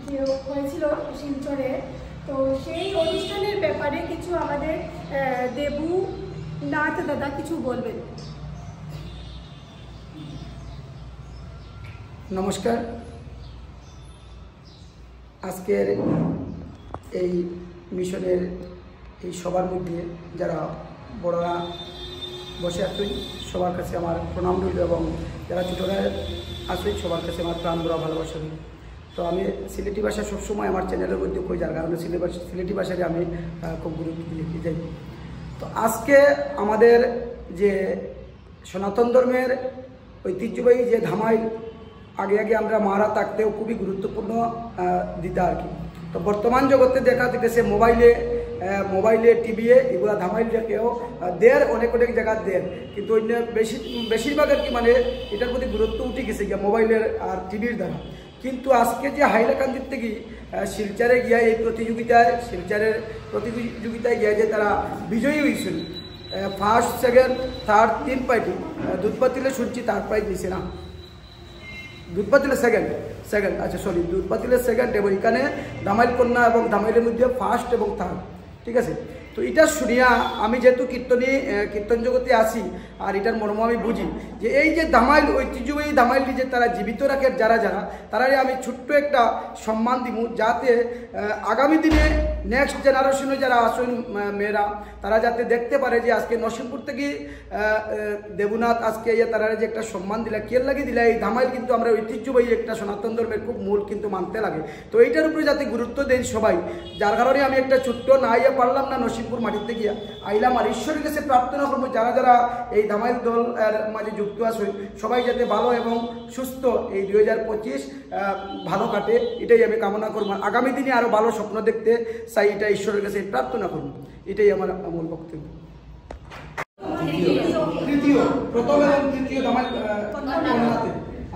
হয়েছিল শিলচরে। তো সেই অনুষ্ঠানের ব্যাপারে কিছু আমাদের দেবু নাথ দাদা কিছু বলবেন। নমস্কার। আজকের এই মিশনের এই সবার মধ্যে যারা বড়রা বসে আছেন সবার কাছে আমার প্রণাম রইল এবং যারা ছোটরা আছেন সবার কাছে আমার প্রাণ ভরা ভালোবাসা রইল। তো আমি সিলেটি ভাষা সবসময় আমার চ্যানেলের মধ্যে কই যার কারণে সিলেটি ভাষাকে আমি খুব গুরুত্ব দিয়ে যাই। তো আজকে আমাদের যে সনাতন ধর্মের ঐতিহ্যবাহী যে ধামাইল আগে আগে আমরা মারা থাকতেও খুবই গুরুত্বপূর্ণ দিতা আর কি। তো বর্তমান জগতে দেখা যেতেছে মোবাইলে টিভিয়ে এগুলা ধামাইলটাকেও দেয়, অনেক জায়গা দেয়, কিন্তু অন্য বেশিরভাগ আর কি মানে এটার প্রতি গুরুত্ব উঠে গেছে গিয়া মোবাইলের আর টিভির দ্বারা। কিন্তু আজকে যে হাইলাকান্দির থেকে শিলচরে গিয়া এই শিলচরের প্রতিযোগিতায় গিয়া যে তারা বিজয়ী হয়েছিল, ফার্স্ট সেকেন্ড থার্ড 3 পাইটি, দুধপাতিলে শুনছি থার্ড প্রাইজ নিছে না, দুধপাতিলে সেকেন্ড আচ্ছা সরি দুধপাতিলে সেকেন্ড, এবং এখানে ধামাইল কন্যা এবং ধামাইলের মধ্যে ফার্স্ট এবং থার্ড, ঠিক আছে। তো এটা শুনিয়া আমি যেহেতু কীর্তন জগতে আসি আর এটার মর্ম আমি বুঝি যে এই যে ধামাইল ঐতিহ্যবাহী ধামাইলটি যে তারা জীবিত রাখে যারা তারাই আমি ছোট্ট একটা সম্মান দিব, যাতে আগামী দিনে নেক্সট জেনারেশনে যারা আসেন মেয়েরা তারা যাতে দেখতে পারে যে আজকে নরসিংপুর থেকে দেবনাথ আজকে তারা যে একটা সম্মান দিলা কেল লাগিয়ে দিলা, এই ধামাইল কিন্তু আমরা ঐতিহ্যবাহী একটা সনাতন ধর্মের খুব মূল কিন্তু মানতে লাগে। তো এইটার উপরে যাতে গুরুত্ব দেন সবাই, যার কারণে আমি একটা ছোট্ট না আইয়া পারলাম না নরসিংপুর মাটিতে গিয়া আইলাম আর ঈশ্বরের কাছে প্রার্থনা করবো যারা এই ধামাইল দল মাঝে যুক্ত আসেন সবাই যাতে ভালো এবং সুস্থ এই 2025 ভালো কাটে, এটাই আমি কামনা করবো। আগামী দিনে আরো ভালো স্বপ্ন দেখতে চাই, এটা ঈশ্বরের কাছে প্রার্থনা করবো, এটাই আমার মূল বক্তব্য। প্রথম এবং তৃতীয় ধামাইল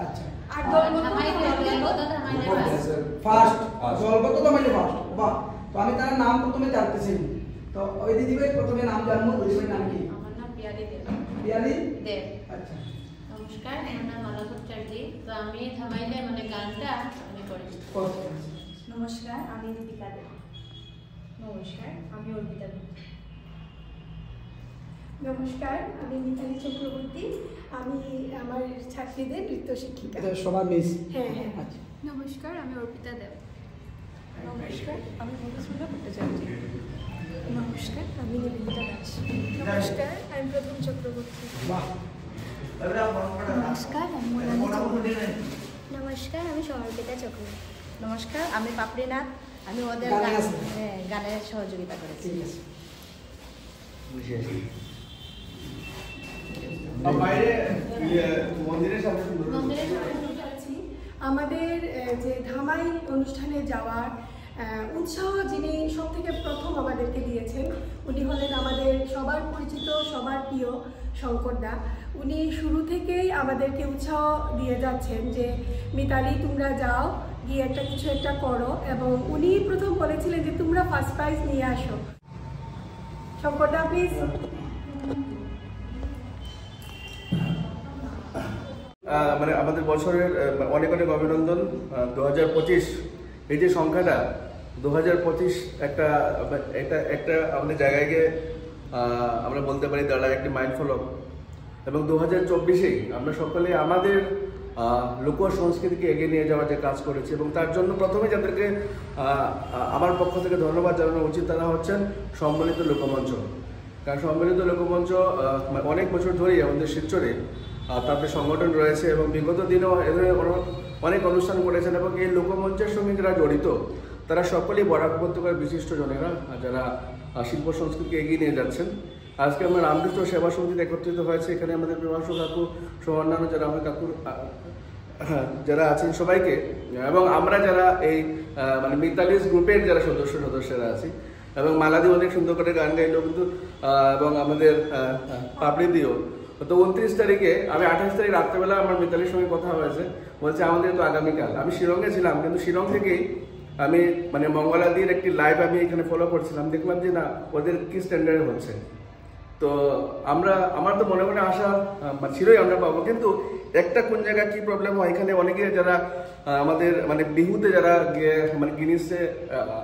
আচ্ছা ফার্স্ট জলগত ধামাইলে ফার্স্ট, বাহ। তো আমি তার নাম প্রথমে জানতে চাই, তো ওই দিদি ভাই প্রথমে নাম জানবো, ওই দিদি নাম কি? আমার নাম পিয়ালি দেব। আচ্ছা নমস্কার, আমার নাম মালা ভট্টাচার্য। তো আমি ধামাইলে মানে গানটা আমি করেছি। নমস্কার, আমি দীপিকা দেব। নমস্কার, আমি অর্পিতা দেব। নমস্কার, আমি মিতালি চক্রবর্তী, আমি আমার ছাত্রীদের নৃত্য শিক্ষিকা। সবার মিস। হ্যাঁ। আচ্ছা নমস্কার, আমি অর্পিতা দেব। নমস্কার, আমি মধুসূদন ভট্টাচার্য। নমস্কার, আমি নিবেদিতা দাস। নমস্কার, আমি প্রথম চক্রবর্তী। বাহ। নমস্কার, আমি মোনালি চক্রবর্তী। নমস্কার, আমি সহর্পিতা চক্রবর্তী। নমস্কার, আমি পাপড়িনাথ। আমি ওদের গানের সহযোগিতা করেছি। আমাদের যে ধামাইল অনুষ্ঠানে যাওয়ার উৎসাহ যিনি সব থেকে প্রথম আমাদেরকে দিয়েছেন উনি হলেন আমাদের সবার পরিচিত সবার প্রিয় শঙ্করদা। উনি শুরু থেকেই আমাদেরকে উৎসাহ দিয়ে যাচ্ছেন যে মিতালি তোমরা যাও গিয়ে কিছু একটা করো, এবং উনি প্রথম বলেছিলেন যে তোমরা ফার্স্ট প্রাইজ নিয়ে আসো। শঙ্করদা প্লিজ। মানে আমাদের বছরের অনেক অভিনন্দন। 2025 এই যে সংখ্যাটা 2025 একটা আমাদের জায়গায় গিয়ে আমরা বলতে পারি দাঁড়ায় একটি মাইন্ডফলক, এবং 2024-এ আমরা সকলে আমাদের লোক সংস্কৃতিকে এগিয়ে নিয়ে যাওয়ার যে কাজ করেছি, এবং তার জন্য প্রথমে যাদেরকে আমার পক্ষ থেকে ধন্যবাদ জানানো উচিত তারা হচ্ছেন সম্মিলিত লোকমঞ্চ। কারণ সম্মিলিত লোকমঞ্চ অনেক বছর ধরেই আমাদের শিলচরে তাদের সংগঠন রয়েছে এবং বিগত দিনেও এদের অনেক অনুষ্ঠান করেছেন, এবং এই লোকমঞ্চের সঙ্গে যারা জড়িত তারা সকলেই বরাক উপত্যকার বিশিষ্ট জনেরা যারা শিল্প সংস্কৃতিকে এগিয়ে নিয়ে যাচ্ছেন। আজকে আমরা রামকৃষ্ণ সেবা সমিতিতে একত্রিত হয়েছে, এখানে আমাদের প্রেমাংশু কাকু সহ অন্যান্য যারা আমার কাকুর যারা আছেন সবাইকে, এবং আমরা যারা এই মানে মিতালিস গ্রুপের যারা সদস্যরা আছি, এবং মালাদি অনেক সুন্দর করে গান গাইলো কিন্তু, এবং আমাদের পাপড়ি দিও। তো 29 তারিখে আমি 28 তারিখ রাত্রেবেলা আমার মিতালির সঙ্গে কথা হয়েছে, বলছে আমাদের তো আগামীকাল। আমি শিলংয়ে ছিলাম, কিন্তু শিলং থেকেই আমি মানে মঙ্গলাদির একটি লাইভ আমি এখানে ফলো করছিলাম, দেখলাম যে না ওদের কি স্ট্যান্ডার্ডে হচ্ছে। তো আমার তো মনে আশা ছিলই আমরা পাবো, কিন্তু একটা কোন জায়গায় কি প্রবলেম হয়, এখানে অনেকে যারা আমাদের মানে বিহুতে যারা গিয়ে মানে গিনিসে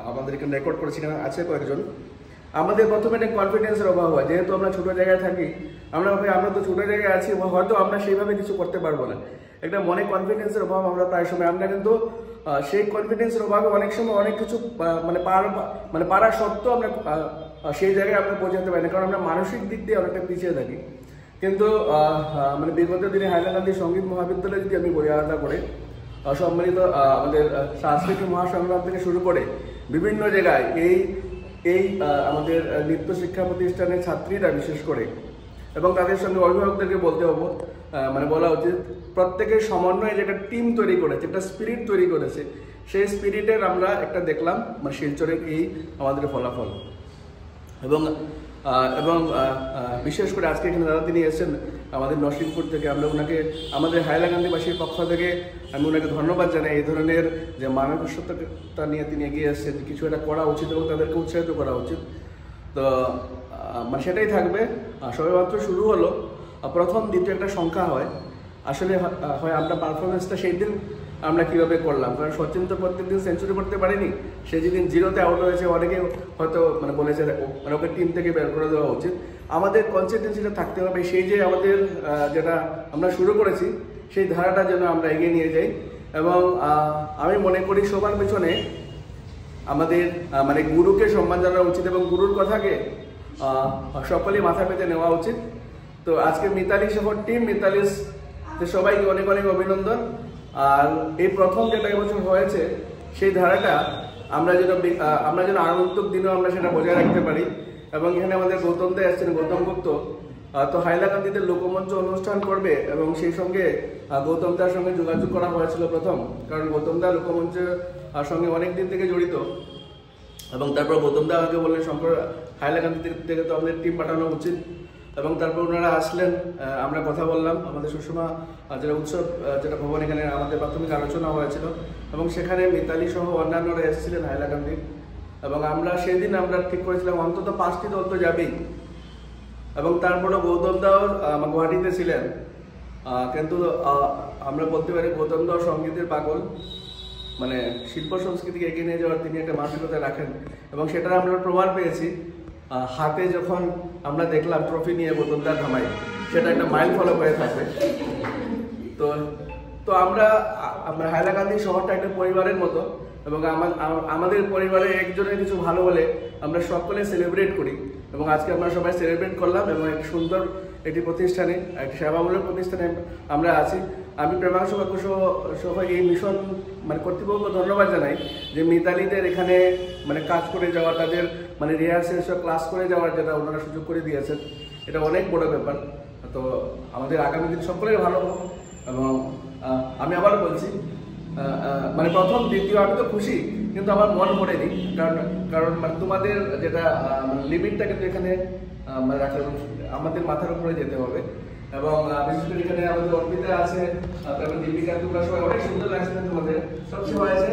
আমাদের এখানে রেকর্ড করেছে, এখানে আছে কয়েকজন। আমাদের প্রথমে একটা কনফিডেন্সের অভাব হয়, যেহেতু আমরা ছোট জায়গায় থাকি, আমরা তো ছোট জায়গায় আছি, হয়তো আমরা সেইভাবে কিছু করতে পারবো না, একটা মনে কনফিডেন্সের অভাব আমরা প্রায় সময়, আমরা কিন্তু সেই কনফিডেন্সের অভাবে অনেক সময় অনেক কিছু মানে পারার সত্ত্বেও আমরা সেই জায়গায় আমরা পৌঁছাতে পারি না, কারণ আমরা মানসিক দিক দিয়ে অনেকটা পিছিয়ে থাকি। কিন্তু মানে বিগত দিনে হাইলাকান্দি সঙ্গীত মহাবিদ্যালয় যদি আমি বলি আলাদা করে, সম্মানিত আমাদের সাংস্কৃতিক মহাসংগ্রাম থেকে শুরু করে বিভিন্ন জায়গায় এই আমাদের নৃত্য শিক্ষা প্রতিষ্ঠানের ছাত্রীরা বিশেষ করে, এবং তাদের সঙ্গে অভিভাবকদেরকে বলা উচিত, প্রত্যেকের সমন্বয়ে যে একটা টিম তৈরি করেছে, একটা স্পিরিট তৈরি করেছে, সেই স্পিরিটের আমরা একটা দেখলাম মানে শিলচরের এই আমাদের ফলাফল। এবং বিশেষ করে আজকে এখানে দাদা তিনি এসেছেন আমাদের নরসিংপুর থেকে, আমরা ওনাকে আমাদের হাইলাকান্দিবাসীর পক্ষ থেকে আমি ওনাকে ধন্যবাদ জানাই। এই ধরনের যে মানসিকতা নিয়ে তিনি এগিয়ে এসেছেন, কিছু একটা করা উচিত এবং তাদেরকে উৎসাহিত করা উচিত। তো মানে সেটাই থাকবে। সবেমাত্র শুরু হলো, প্রথম দ্বিতীয় একটা সংখ্যা হয়, আসলে হয় আমরা পারফরমেন্সটা সেই দিন আমরা কীভাবে করলাম, কারণ সচিন তো প্রত্যেকদিন সেঞ্চুরি করতে পারিনি, সে যেদিন 0-তে আউট হয়েছে অনেকে হয়তো মানে বলেছে মানে ওকে টিম থেকে বের করে দেওয়া উচিত। আমাদের কনসিস্টেন্সিটা থাকতে হবে, সেই যে আমাদের যেটা আমরা শুরু করেছি সেই ধারাটা যেন আমরা এগিয়ে নিয়ে যাই। এবং আমি মনে করি সবার পেছনে আমাদের মানে গুরুকে সম্মান জানানো উচিত এবং গুরুর কথাকে সকলেই মাথা পেতে নেওয়া উচিত। তো আজকে মিতালি সহ টিম মিতালিস সবাইকে অনেক অনেক অভিনন্দন। আর এই প্রথম যেটা এবছর হয়েছে সেই ধারাটা আমরা যেন আগন্তুক দিনেও আমরা সেটা বজায় রাখতে পারি। এবং এখানে আমাদের গৌতম দা আসছেন, গৌতম গুপ্ত, তো হাইলাকান্দিতে লোকমঞ্চ অনুষ্ঠান করবে এবং সেই সঙ্গে গৌতম দার সঙ্গে যোগাযোগ করা হয়েছিল প্রথম, কারণ গৌতম দা লোকমঞ্চের সঙ্গে অনেক দিন থেকে জড়িত। এবং তারপর গৌতম দা আমাকে বললেন শঙ্কর হাইলাকান্দি থেকে তো আমাদের টিম পাঠানো উচিত, এবং তারপর ওনারা আসলেন, আমরা কথা বললাম, আমাদের সুষমা যেটা উৎসব যেটা ভবন এখানে আমাদের প্রাথমিক আলোচনা হয়েছিল এবং সেখানে মিতালি সহ অন্যান্যরা এসেছিলেন হাইলাকান্দি। এবং আমরা সেদিন আমরা ঠিক করেছিলাম অন্তত 5টি দল তো যাবেই। এবং তারপরে গৌতম দাও গুয়াহাটিতে ছিলেন, কিন্তু আমরা বলতে পারি গৌতম দাও সঙ্গীতের পাগল, মানে শিল্প সংস্কৃতিকে এগিয়ে নিয়ে যাওয়ার তিনি একটা মানসিকতা রাখেন এবং সেটা আমরা প্রমাণ পেয়েছি। হাতে যখন আমরা দেখলাম ট্রফি নিয়ে গৌতমদার ধামাই, সেটা একটা মাইল ফলো হয়ে থাকবে। তো আমরা হাইলাকান্দি শহরটা একটা পরিবারের মতো, এবং আমাদের পরিবারে একজনের কিছু ভালো হলে আমরা সকলে সেলিব্রেট করি, এবং আজকে আমরা সবাই সেলিব্রেট করলাম এবং এক সুন্দর একটি প্রতিষ্ঠানে, একটি সেবামূলক প্রতিষ্ঠানে আমরা আছি। আমি প্রেমাংশু বাকু সহ এই মিশন মানে কর্তৃপক্ষ ধন্যবাদ জানাই যে মিতালিদের এখানে মানে কাজ করে যাওয়া, তাদের মানে রিহার্সেল সব ক্লাস করে যাওয়ার যেটা ওনারা সুযোগ করে দিয়েছেন, এটা অনেক বড় ব্যাপার। তো আমাদের আগামী দিন সকলের ভালো হোক। এবং আমি আবার বলছি মানে প্রথম দ্বিতীয় আমি তো খুশি, কিন্তু আমার মন ভরেনি, কারণ মানে তোমাদের যেটা লিমিটটা কিন্তু এখানে মানে রাখা আমাদের মাথার উপরে যেতে হবে। এবং বিশেষ করে এখানে আমাদের অর্পিতা আছে, তারপর দীপিকা, তোমরা সবাই অনেক সুন্দর লাগছে তোমাদের, সবচেয়ে হয়েছে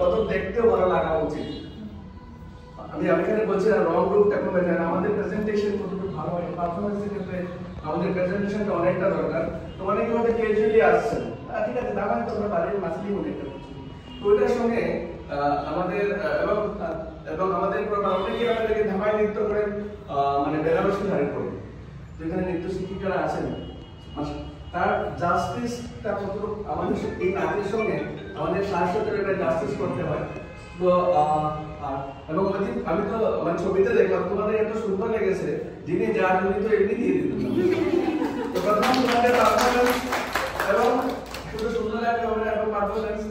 প্রথম দেখতেও ভালো লাগা উচিত। আমি এখানে বলছি রং রূপ টেকনোলজি, আমাদের প্রেজেন্টেশন কতটুকু ভালো হয়, পারফরমেন্সের ক্ষেত্রে আমাদের প্রেজেন্টেশনটা অনেকটা দরকার। তো অনেকে আমাদের ক্যাজুয়ালি আসছেন, ঠিক আছে দাম তোমরা বাড়ির মাছলি অনেকটা করছি, তো ওইটার সঙ্গে আমাদের এবং আমাদের অনেকে আমাদেরকে ধামায় নৃত্য করেন মানে বেনারসি শাড়ি পরে। তো এখানে নৃত্য শিক্ষিকারা আছেন, তার জাস্টিসটা কতটুকু আমাদের এই নাচের সঙ্গে আমাদের সাংস্কৃতিক একটা জাস্টিস করতে হয়। তো এবং আমি তো মানে ছবিতে দেখলাম তোমাদের এত সুন্দর লেগেছে, যিনি যার উনি তো এমনি দিয়ে দিত। তো প্রথম তোমাদের পারফরমেন্স এবং শুধু সুন্দর লাগবে হবে এবং পারফরমেন্স,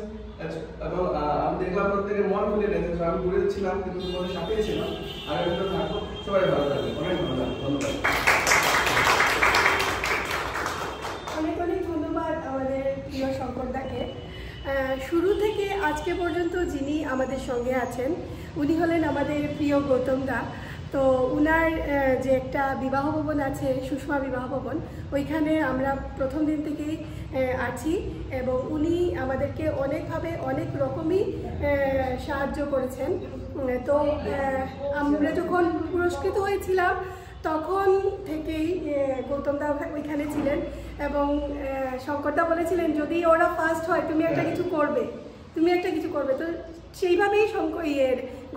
এবং আমি দেখলাম প্রত্যেকের মন ভুলে গেছে। আমি ঘুরে ছিলাম কিন্তু তোমাদের সাথে ছিলাম, আগামী দিনে থাকবো। সবাই ভালো থাকবে, অনেক ভালো থাকবে, ধন্যবাদ। অনেক অনেক ধন্যবাদ আমাদের প্রিয় শঙ্করদাকে। শুরু থেকে আজকে পর্যন্ত যিনি আমাদের সঙ্গে আছেন উনি হলেন আমাদের প্রিয় গৌতম দা। তো উনার যে একটা বিবাহ ভবন আছে, সুষমা বিবাহ ভবন, ওইখানে আমরা প্রথম দিন থেকেই আছি এবং উনি আমাদেরকে অনেকভাবে অনেক রকমই সাহায্য করেছেন। তো আমরা যখন পুরস্কৃত হয়েছিলাম তখন থেকেই গৌতমদা ওইখানে ছিলেন এবং শঙ্করদা বলেছিলেন যদি ওরা ফার্স্ট হয় তুমি একটা কিছু করবে, তুমি একটা কিছু করবে। তো সেইভাবেই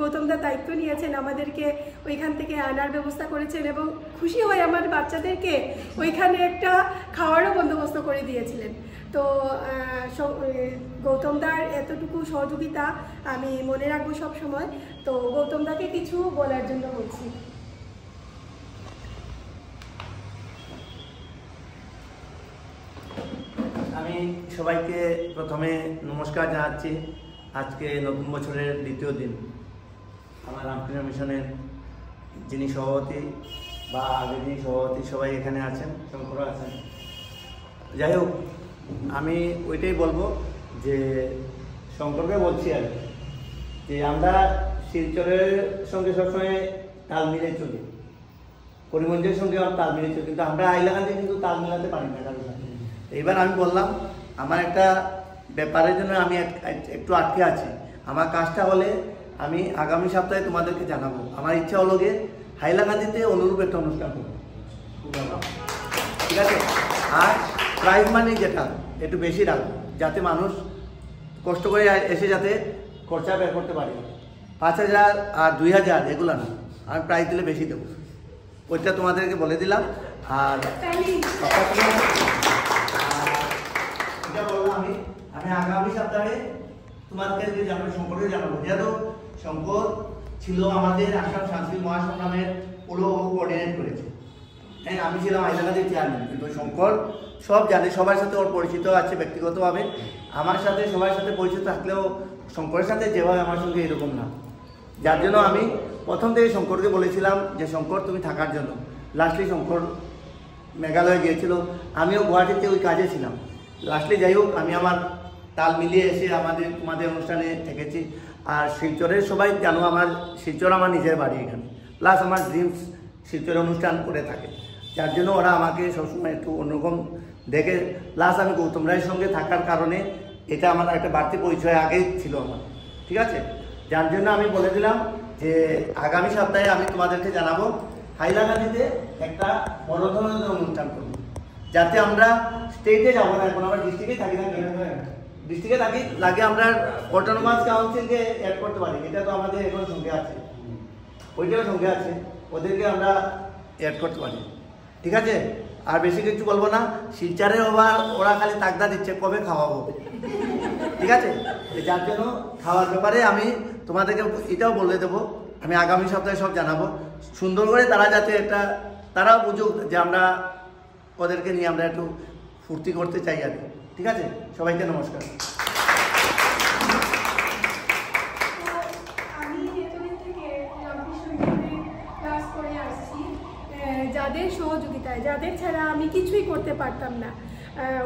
গৌতমদা দায়িত্ব নিয়েছেন, আমাদেরকে ওইখান থেকে আনার ব্যবস্থা করেছেন এবং খুশি হয়ে আমার বাচ্চাদেরকে ওইখানে একটা খাওয়ারও বন্দোবস্ত করে দিয়েছিলেন। তো গৌতমদার এতটুকু সহযোগিতা আমি মনে রাখবো সব সময়। তো গৌতমদাকে কিছু বলার জন্য বলছি। আমি সবাইকে প্রথমে নমস্কার জানাচ্ছি। আজকে নতুন বছরের দ্বিতীয় দিন আমার রামকৃষ্ণ মিশনের যিনি সভাপতি বা আগে যিনি সভাপতি সবাই এখানে আছেন, শঙ্কর আছেন। যাই হোক, আমি ওইটাই বলবো যে শঙ্করকে বলছি আর যে আমরা শিলচরের সঙ্গে সবসময় তাল মিলে চলি, করিমগঞ্জের সঙ্গে আমরা তাল মিলে চলি, কিন্তু আমরা হাইলাকান্দি কিন্তু তাল মিলাতে পারি না কারোর সাথে। এইবার আমি বললাম আমার একটা ব্যাপারের জন্য আমি একটু আটকে আছি, আমার কাজটা হলে আমি আগামী সপ্তাহে তোমাদেরকে জানাবো। আমার ইচ্ছা হলো গিয়ে হাইলাকান্দিতে অনুরূপ একটা অনুষ্ঠান করবো, ঠিক আছে? আর প্রাইজ মানি যেটা একটু বেশি রাখবো, যাতে মানুষ কষ্ট করে এসে যাতে খরচা বের করতে পারে। 5,000 আর 2,000 এগুলো না, আমি প্রাইজ দিলে বেশি দেবো, ওইটা তোমাদেরকে বলে দিলাম। আর এটা বললাম আমি আগামী সপ্তাহে তোমাদেরকে জানাবো, শঙ্করকে জানাবো। যেহেতু শঙ্কর ছিল আমাদের আসাম সাংস্কৃতিক মহাসংগ্রামের পুরো কোঅর্ডিনেট করেছে, হ্যাঁ, আমি ছিলাম হাইলাকান্দির চেয়ারম্যান, কিন্তু শঙ্কর সব জানে, সবার সাথে ওর পরিচিত আছে ব্যক্তিগতভাবে। আমার সাথে সবার সাথে পরিচিত থাকলেও শঙ্করের সাথে যেভাবে আমার সঙ্গে এরকম না, যার জন্য আমি প্রথম থেকে শঙ্করকে বলেছিলাম যে শঙ্কর তুমি থাকার জন্য। লাস্টলি শঙ্কর মেঘালয় গিয়েছিল, আমিও গুয়াহাটিতে ওই কাজে ছিলাম। লাস্টলি যাই হোক, আমি আমার তাল মিলিয়ে এসে তোমাদের অনুষ্ঠানে থেকেছি। আর শিলচরের সবাই জানো আমার শিলচর আমার নিজের বাড়ি এখানে, প্লাস আমার ড্রিমস শিলচরে অনুষ্ঠান করে থাকে, যার জন্য ওরা আমাকে সবসময় একটু অন্যরকম দেখে। প্লাস আমি গৌতম রায়ের সঙ্গে থাকার কারণে এটা আমার একটা বাড়তি পরিচয় আগেই ছিল আমার, ঠিক আছে? যার জন্য আমি বলে দিলাম যে আগামী সপ্তাহে আমি তোমাদেরকে জানাবো হাইলাকান্দিতে একটা বড় ধরনের অনুষ্ঠান করব, যাতে আমরা স্টেটে যাবো না, এখন আমরা ডিস্ট্রিক্টে থাকি না, ডিস্ট্রিক্টে থাকি লাগে আমরা অটোনোমাস কাউন্সিলকে অ্যাড করতে পারি। এটা তো আমাদের এখন সঙ্গে আছে, ওইটাও সঙ্গে আছে, ওদেরকে আমরা অ্যাড করতে পারি, ঠিক আছে? আর বেশি কিছু বলবো না। শিলচরে ওরা খালি তাগদা দিচ্ছে কবে খাওয়াবো, ঠিক আছে? যার জন্য খাওয়ার ব্যাপারে আমি তোমাদেরকে এটাও বলে দেবো, আমি আগামী সপ্তাহে সব জানাবো। সুন্দর করে তারা যাতে তারাও বুঝুক যে আমরা ওদেরকে নিয়ে আমরা একটু ফুর্তি করতে চাই আর কি, ঠিক আছে? সবাইকে নমস্কার। আমি এতদিন থেকে রামকৃষ্ণ মিশনে ক্লাস করে আসছি, যাদের সহযোগিতায়, যাদের ছাড়া আমি কিছুই করতে পারতাম না।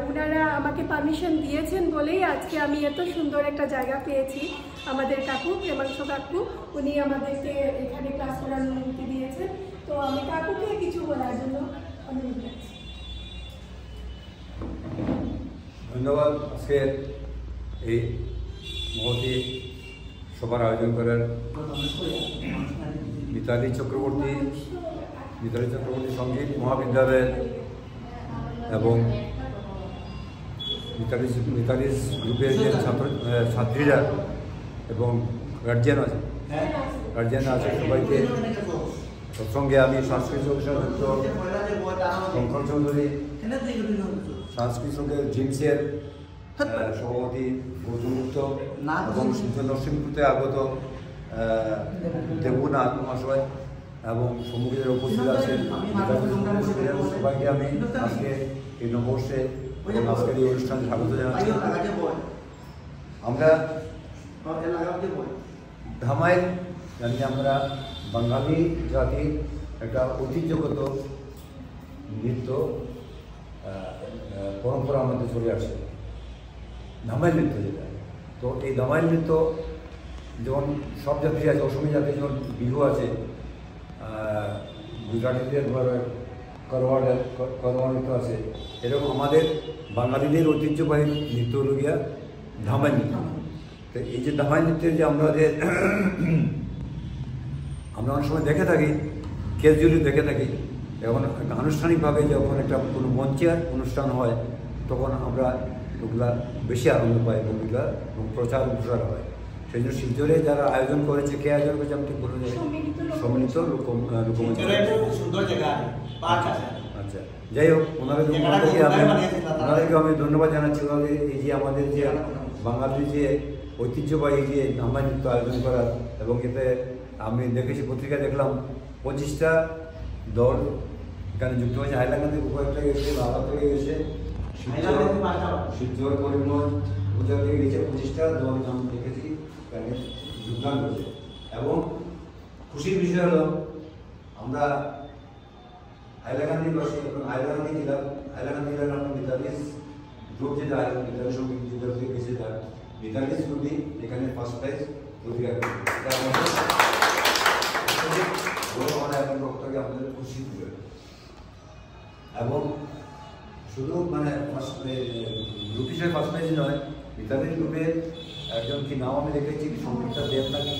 ওনারা আমাকে পারমিশন দিয়েছেন বলেই আজকে আমি এত সুন্দর একটা জায়গা পেয়েছি। আমাদের কাকু, প্রেমাংশ কাকু, উনি আমাদেরকে এখানে ক্লাস করার অনুমতি দিয়েছেন। তো আমি কাকুকে কিছু বলার জন্য অনুরোধ করছি। ধন্যবাদ আজকের এই মহতি সভার আয়োজন করার মিতালি চক্রবর্তী সঙ্গীত মহাবিদ্যালয়ের এবং মিতালিস গ্রুপের যে ছাত্রীরা এবং গার্জিয়ান আছে সবাইকে সঙ্গে আমি সাংস্কৃতিক শঙ্কর চৌধুরী, সাংস্কৃতিক জিমসের সভাপতি গৌতমগুপ্ত এবং নরসিংপুরতে আগত দেবনাথ মহাশয় এবং সম্মুখে উপস্থিত আছেন সবাইকে আমি আজকে এই নববর্ষে এবং আজকের এই অনুষ্ঠানে স্বাগত জানাচ্ছি। আমরা ধামাইল জানি আমরা বাঙালি জাতির একটা ঐতিহ্যগত নৃত্য পরম্পরা আমাদের চলে আসছে, ধামাইল নৃত্য যেটা। তো এই ধামাইল নৃত্য যেমন সব জাতি আছে, অসমী জাতি যেমন বিহু আছে, গুজরাটিদের করওয়া নৃত্য আছে, এরকম আমাদের বাঙালিদের ঐতিহ্যবাহী নৃত্য হল গিয়া ধামাইল নৃত্য। তো এই যে ধামাইল নৃত্যের যে আমরা অনেক সময় দেখে থাকি, কেসজুলি দেখে থাকি, এখন আনুষ্ঠানিকভাবে যখন একটা কোনো মঞ্চের অনুষ্ঠান হয় তখন আমরা ওগুলা বেশি আনন্দ পাই এবং ওগুলা প্রচার প্রসার হয়। সেই জন্য শিলচরে যারা আয়োজন করেছে, কে আয়োজন করেছে আমি ঠিক বলে যাই, সম্মিলিত লোকমঞ্চ। আচ্ছা, যাই হোক, ওনাদেরকে আমি ধন্যবাদ জানাচ্ছি। ওনাদের এই যে আমাদের যে বাঙালির যে ঐতিহ্যবাহী যে ধামাই নৃত্য আয়োজন করার, এবং এতে আমি দেখেছি, পত্রিকায় দেখলাম 25টা দল এখানে যুক্ত হয়েছে। হাইলাকান্দি কয়েকটা গেছে, বাবা থেকে গেছে, শিলচর, করিমগঞ্জ, কোথা থেকে গেছে, 25টা দল আমি দেখেছি এখানে যোগদান করেছে। এবং খুশির বিষয় হলো আমরা হাইলাকান্দি জেলার আপনার 42 গ্রুপ যেটা মিতালি সঙ্গীত যেটা গেছে, তার 42 গ্রুপই এখানে ফার্স্ট প্রাইজ অধিকার করেছে। আমাদের খুশি দিবে। এবং শুধু মানে গ্রুপ হিসেবে ফার্স্ট প্রাইজ নয়, মিতালি গ্রুপের একজন কি নাম আমি দেখেছি, সংগীতা দেব না কি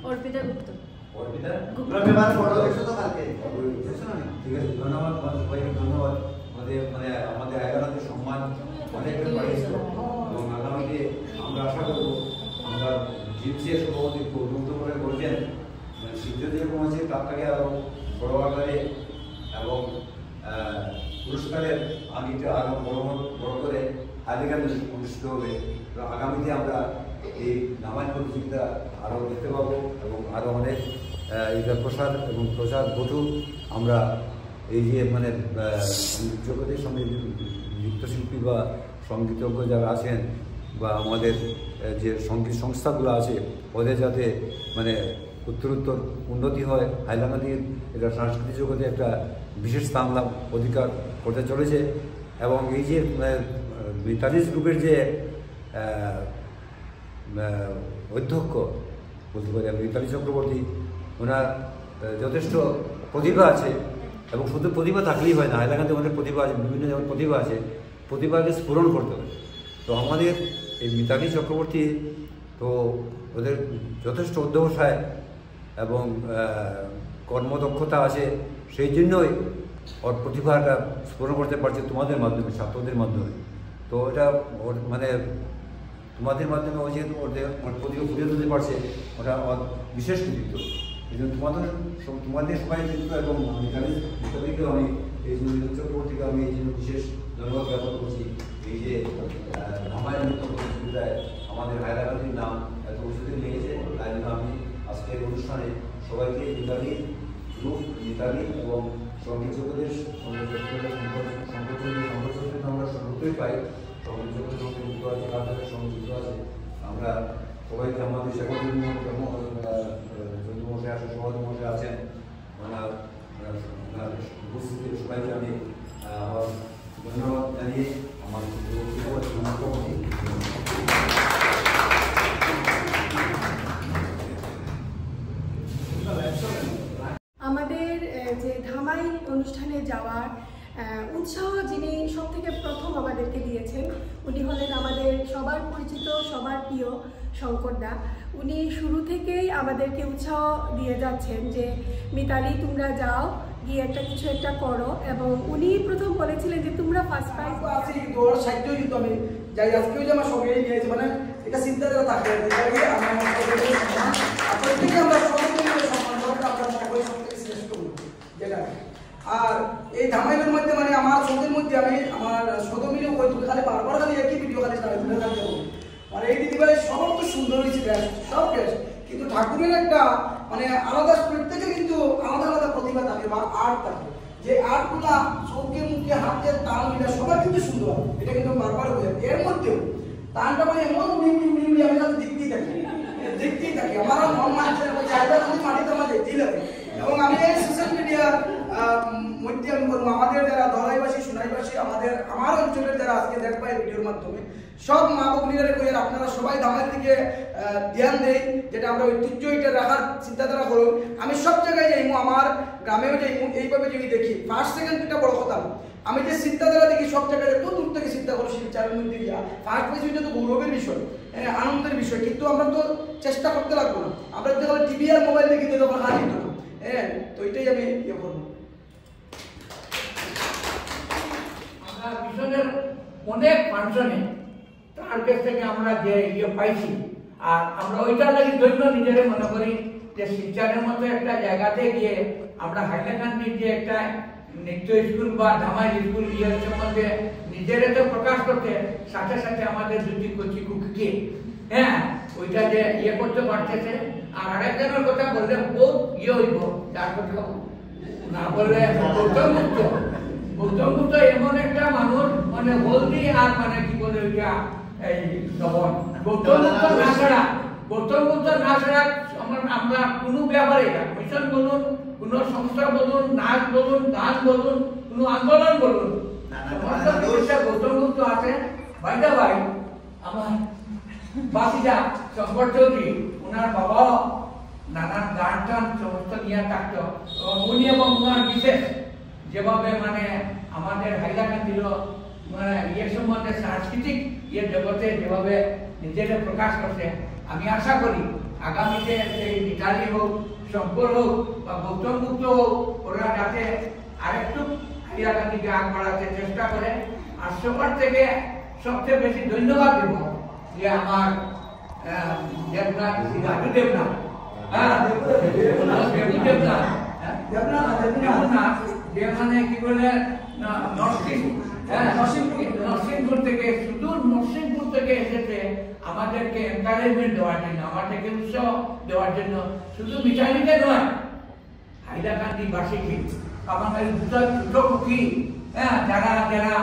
অর্পিতা গুপ্ত। ধন্যবাদ সবাইকে, ধন্যবাদ। আমাদের হায়দ্রাবাদের সম্মান অনেক বাড়িয়েছিল এবং আগামীতে আমরা আশা করবো আমরা জিপসিএ সভাপতি উন্নত করে বলছেন শীঘ্র যেরকম আছে তার থেকে আরও বড় আকারে এবং পুরস্কারের আগিটা আরও বড় করে হাইলাকান্দি অনুষ্ঠিত হবে। তো আগামীতে আমরা এই নামাজ প্রতিযোগিতা আরও দেখতে পাবো এবং আরও অনেক এটা প্রসার এবং প্রচার ঘটুক। আমরা এই যে মানে জগতের সঙ্গে নৃত্যশিল্পী বা সঙ্গীতজ্ঞ যারা আছেন বা আমাদের যে সঙ্গীত সংস্থাগুলো আছে, ওদের যাতে মানে উত্তরোত্তর উন্নতি হয়। হাইলাকান্দির এটা সাংস্কৃতিক জগতে একটা বিশেষ স্থান লাভ অধিকার করতে চলেছে। এবং এই যে মিতালিস গ্রুপের যে অধ্যক্ষ বলতে পারি আমি, মিতালি চক্রবর্তী, ওনার যথেষ্ট প্রতিভা আছে। এবং শুধু প্রতিভা থাকলেই হয় না, হাইলাকান্দি আমাদের প্রতিভা আছে, বিভিন্ন যেমন প্রতিভা আছে, প্রতিভাকে স্ফুরণ করতে হবে। তো আমাদের এই মিতালি চক্রবর্তী তো ওদের যথেষ্ট অধ্যবসায় এবং কর্মদক্ষতা আছে, সেই জন্যই ওর প্রতিভাটা স্ফুরণ করতে পারছে তোমাদের মাধ্যমে, ছাত্রদের মাধ্যমে। তো এটা ওর মানে তোমাদের মাধ্যমে ও যেহেতু ওদের প্রতিভা ফুটিয়ে তুলতে পারছে, ওটা বিশেষ কৃতিত্ব। এই জন্য তোমাদের সবাই কিন্তু এবং মিতালিকেও আমি এই জন্য চক্রবর্তীকে আমি এই জন্য বিশেষ ধন্যবাদ জ্ঞাপন করছি। এই যে ধামাই নৃত্য প্রতিযোগিতায় আমাদের হায়দ্রাবাদের নাম এত উঁচুতে নিয়েছে, তাই জন্য আমি আজকের অনুষ্ঠানে সবাইকে মিতালি গ্রুপ, মিতালি এবং সঙ্গীত জগতের সম্পর্ক আমরা সর্বত্রই পাই, সঙ্গীত জগতের সঙ্গে যুক্ত আছে, কাজের সঙ্গে যুক্ত আছে। আমরা সবাইকে আমাদের চন্দ্রমশাই আসেন, সভাপতি আছেন, ওনার উপস্থিতির সবাইকে আমি ধন্যবাদ জানিয়ে আমার আমাদের যে ধামাই অনুষ্ঠানে যাওয়ার উৎসাহ যিনি সব থেকে প্রথম আমাদেরকে দিয়েছেন, উনি হলেন আমাদের সবার পরিচিত, সবার প্রিয় শঙ্করদা। উনি শুরু থেকেই আমাদেরকে উৎসাহ দিয়ে যাচ্ছেন যে মিতালি তোমরা যাও, গিয়ে কিছু একটা করো। এবং উনি প্রথম বলেছিলেন যে তোমরা ফার্স্ট প্রাইজ আছে, কিন্তু ওর সাহিত্যও কিন্তু আমি যাই আজকেও যে আমার সঙ্গে নিয়েছে, মানে এটা চিন্তাধারা থাকে যেটা। আর এই ধামাইলের মধ্যে মানে আমার সঙ্গের মধ্যে আমি আমার সদমিলেও ওই খালি বারবার খালি একই ভিডিও খালি মানে এই দিদিভাই সব তো সুন্দর হয়েছে, সব বেশ, কিন্তু ঠাকুরের একটা মানে আলাদা প্রত্যেকের কিন্তু আলাদা আলাদা প্রতিভা থাকে বা আর্ট থাকে, যে আর্টগুলা চোখে মুখে হাতের তাল মিলা সবার কিন্তু সুন্দর, এটা কিন্তু বারবার হয়ে যায়। এর মধ্যেও তানটা মানে এমন উড়ি আমি তাদের দেখতেই থাকি আমার মন মানছে জায়গা যদি মাটিতে আমার দেখতেই লাগে। এবং আমি এই সোশ্যাল মিডিয়ার মধ্যে আমি বলবো আমাদের যারা ধলাইবাসী, সোনাইবাসী, আমার অঞ্চলের যারা আজকে দেখবা এই ভিডিওর মাধ্যমে, সব মা ভগ্নীরা কই আপনারা সবাই ধামাই থেকে ধ্যান দেই, যেটা আমরা ঐতিহ্য এটা রাখার চিন্তাধারা করো। আমি সব জায়গায় যাইমু, আমার গ্রামেও যাইমু, এইভাবে যদি দেখি ফার্স্ট সেকেন্ড এটা বড় কথা। আমি যে চিন্তাধারা দেখি সব জায়গায় এত দূর থেকে চিন্তা করো শিলচরের মধ্যে গিয়া ফার্স্ট পেজ, এটা তো গৌরবের বিষয়, আনন্দের বিষয়, কিন্তু আমরা তো চেষ্টা করতে লাগবো না। আমরা যদি টিভি আর মোবাইল দেখি তো তখন হার দিত না। তো এটাই আমি ইয়ে করবো। আমরা মিশনের অনেক ফাংশনে তার কাছ থেকে আমরা যে ইয়ে পাইছি, আর আমরা ওইটা লাগি ধন্য নিজেরে মনে করি যে শিলচরের মতো একটা জায়গাতে গিয়ে আমরা হাইলাকান্দির যে একটা নৃত্য স্কুল বা ধামাই স্কুল ইয়ের সম্বন্ধে নিজের তো প্রকাশ করতে সাথে সাথে আমাদের দুটি কচি কুকিকে ওইটা যে ইয়ে করতে পারতেছে। আর আরেকজনের কথা বললে বহুত ইয়ে হইব, যার কথা না বললে গৌতম বুদ্ধ এমন একটা মানুষ, মানে হলদি আর মানে কি বলে ওইটা এই লবণ। গৌতম বুদ্ধ না ছাড়া আমরা কোনো ব্যাপারে মিশন বলুন, কোন সংস্থা বলুন, নাচ বলুন, গান বলুন, কোন আন্দোলন বলুন, গৌতম বুদ্ধ আছে। ভাইদা ভাই আমার বাসিদা শঙ্কর চৌধুরী, ওনার বাবাও নানান গান টান সমস্ত নিয়ে থাকতো, উনি এবং ওনার বিশেষ যেভাবে মানে আমাদের হাইলাকান্দির মানে ইয়ে সম্বন্ধে সাংস্কৃতিক ইয়ে জগতে যেভাবে নিজেকে প্রকাশ করছে, আমি আশা করি আগামীতে সেই মিতালি হোক, শঙ্কর হোক বা গৌতম বুদ্ধ হোক, ওরা যাতে আরেকটু হাইলাকান্দিকে আগ বাড়াতে চেষ্টা করে। আর সবার থেকে সবচেয়ে বেশি ধন্যবাদ দেব যে আমার দেবনাথ যে মানে কি বলে নরসিংপুর থেকে, শুধু নরসিংপুর থেকে এসেছে আমাদেরকে এনকারেজমেন্ট দেওয়ার জন্য, আমাদেরকে উৎসাহ দেওয়ার জন্য। শুধু মিঠাইতে নয়, হাইলাকান্দি বাসীকে আমার ছোট কুকি যারা যারা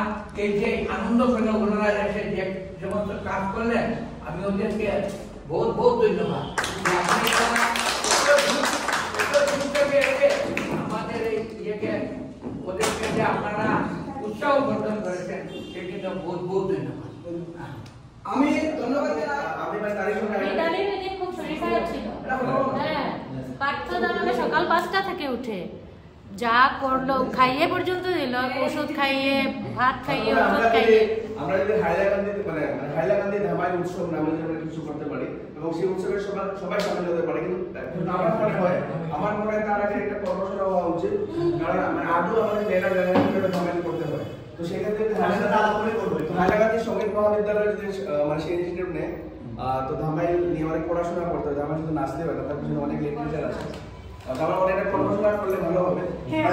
এই যে আনন্দ পেল, ওনারা এসে যে সমস্ত কাজ করলেন, আমি ওদেরকে বহুত বহুত ধন্যবাদ। আমাদের এই ইয়েকে ওদেরকে যে আপনারা উৎসাহ বর্ধন করেছেন, সেই জন্য বহুত বহুত ধন্যবাদ। আমি ধন্যবাদ খুব শরীর খারাপ ছিল। পার্থদানবে সকাল 5টা থেকে উঠে যা করলো, খাইয়ে পর্যন্ত দিল, ওষুধ খাইয়ে, ভাত খাইয়ে, ওষুধ খাইয়ে। আমরা যদি হাইলাকান্দি ধামাই উৎসব নামে আমরা কিছু করতে পারি এবং সেই উৎসবে সবাই সামিল হতে পারে, কিন্তু আমার মনে হয় তার আগে একটা কর্মশালা হওয়া উচিত, কারণ আদৌ আমাদের মেয়েরা জায়গায় ধামাইল করতে হয়। তো সেক্ষেত্রে হাইলাকান্দি সঙ্গীত মহাবিদ্যালয় যদি মানে সেই ইনিশিয়েটিভ নেয়, তো ধামাইল নিয়ে অনেক পড়াশোনা করতে হয়, ধামাইল শুধু নাচতে হয় না, তার পিছনে অনেক লিটারেচার আছে। হ্যাঁ,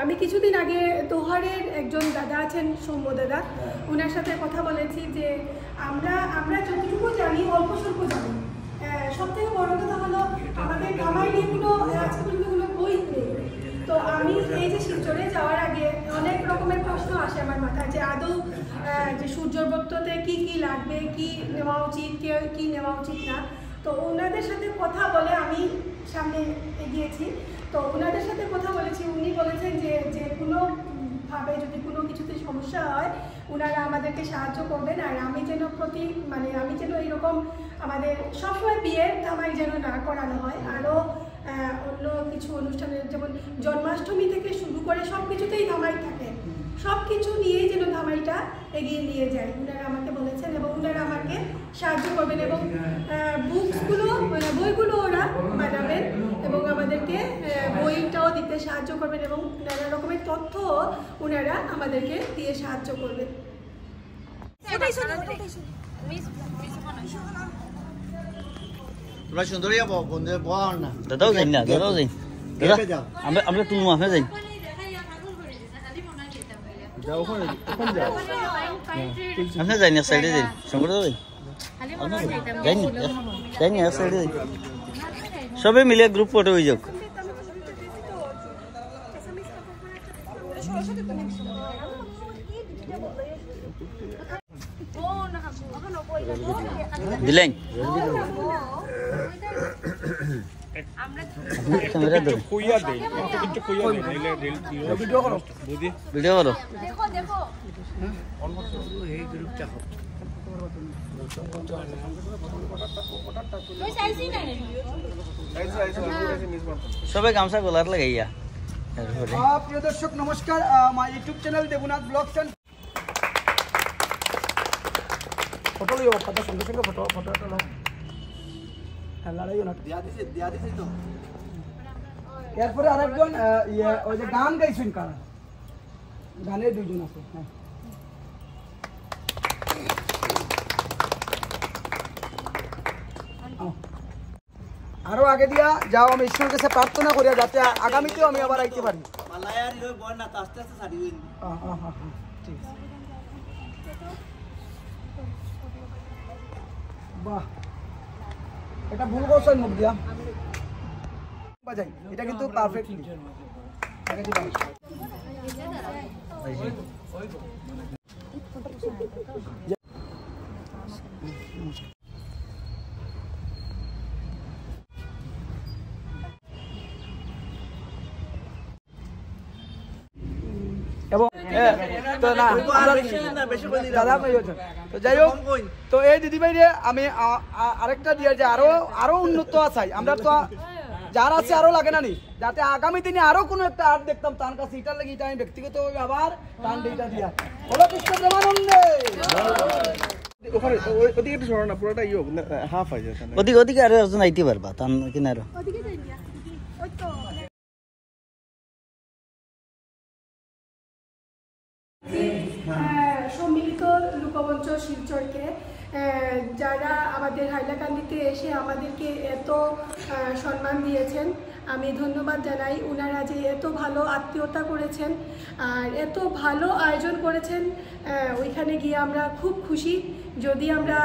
আমি কিছুদিন আগে দোহারের একজন দাদা আছেন, সৌম্য দাদা, ওনার সাথে কথা বলেছি যে আমরা যতটুকু জানি অল্প স্বল্প জানি। সব থেকে বড় কথা হলো আমাদের ধামাই নিয়ে কোনো আজকে পর্যন্ত কোনো বই নেই। তো আমি এই যে শিলচরে যাওয়ার আগে অনেক রকমের প্রশ্ন আসে আমার মাথায়, যে আদৌ যে সূর্যব্রততে কি কি লাগবে, কি নেওয়া উচিত, কি নেওয়া উচিত না। তো ওনাদের সাথে কথা বলে আমি সামনে এগিয়েছি। তো ওনাদের সাথে কথা বলেছি, উনি বলেছেন যে কোনোভাবে যদি কোনো কিছুতে সমস্যা হয় ওনারা আমাদেরকে সাহায্য করবেন। আর আমি যেন আমি যেন এইরকম আমাদের সবসময় বিয়ের ধামাই যেন না করানো হয়, আরও অন্য কিছু অনুষ্ঠানের যেমন জন্মাষ্টমী থেকে শুরু করে সব কিছুতেই ধামাই থাকে, সব কিছু নিয়েই যেন ধামাইটা এগিয়ে নিয়ে যায়, ওনারা আমাকে বলেছেন। এবং ওনারা আমাকে সাহায্য করবেন এবং বইগুলো ওরা বানাবেন এবং আমাদেরকে বইটাও দিতে সাহায্য করবেন এবং নানা রকমের তথ্য ওনারা আমাদেরকে দিয়ে সাহায্য করবেন। তোমরা সুন্দরী বন্ধু পাওয়ার না, দাদাও যাই না, দাদাও যাই, দাদা আমরা তুমি মাফে যাই, আমরা যাই না, সাইডে যাই, শঙ্কর দাদা যাই না, সাইডে যাই, সবাই মিলে গ্রুপ ফটো হয়ে যাক। দিলেন ভিডিও করো, দেখো সবাই গামছা গোলার লাগাইয়া প্রিয় দর্শক নমস্কার, my YouTube channel Debnath vlogs and photo Leo কথা সঙ্গে সঙ্গে ফটোটা নাও। লড়াইও না দিয়া দিছি তো। এরপরে আরেকজন ওই যে গান গাইছেন কারা, গানের দুজন আছে। হ্যাঁ আরো আগে দিয়া যাও, আমি ঈশ্বরের কাছে প্রার্থনা করি যাতে আগামীতেও আমি আবার আইতে পারি। ঠিক আছে, বাহ এটা ভুল করছো মুখ দিয়া বাজাই, এটা কিন্তু পারফেক্টলি এবং তো না দাদা তো যাই হোক, তো এই দিদিভাই রে আমি আরেকটা দিয়ে যে আরো উন্নত আছে, আমরা তো যার আছে আরো লাগে না নি, যাতে আগামী দিনে আরো কোনো একটা আর্ট দেখতাম তার কাছে, এটার লাগে এটা আমি ব্যক্তিগতভাবে আবার টান এটা দিয়া বলো কৃষ্ণ প্রেমানন্দে। ওদিকে একটু সরো না, পুরোটা হাফ আছে ওদিকে আরো একজন আইতে পারবা তার কিনারো। সম্মিলিত লোকমঞ্চ শিলচরকে যারা আমাদের হাইলাকান্দিতে এসে আমাদেরকে এত সম্মান দিয়েছেন, আমি ধন্যবাদ জানাই। ওনারা যে এত ভালো আত্মীয়তা করেছেন আর এত ভালো আয়োজন করেছেন, ওইখানে গিয়ে আমরা খুব খুশি। যদি আমরা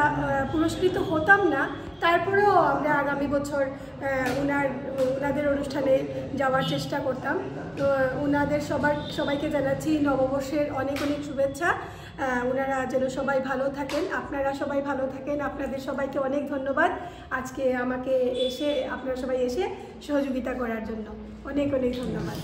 পুরস্কৃত হতাম না, তারপরেও আমরা আগামী বছর ওনাদের অনুষ্ঠানে যাওয়ার চেষ্টা করতাম। তো ওনাদের সবাইকে জানাচ্ছি নববর্ষের অনেক অনেক শুভেচ্ছা। ওনারা যেন সবাই ভালো থাকেন, আপনারা সবাই ভালো থাকেন। আপনাদের সবাইকে অনেক ধন্যবাদ আজকে আপনারা সবাই এসে সহযোগিতা করার জন্য। অনেক অনেক ধন্যবাদ।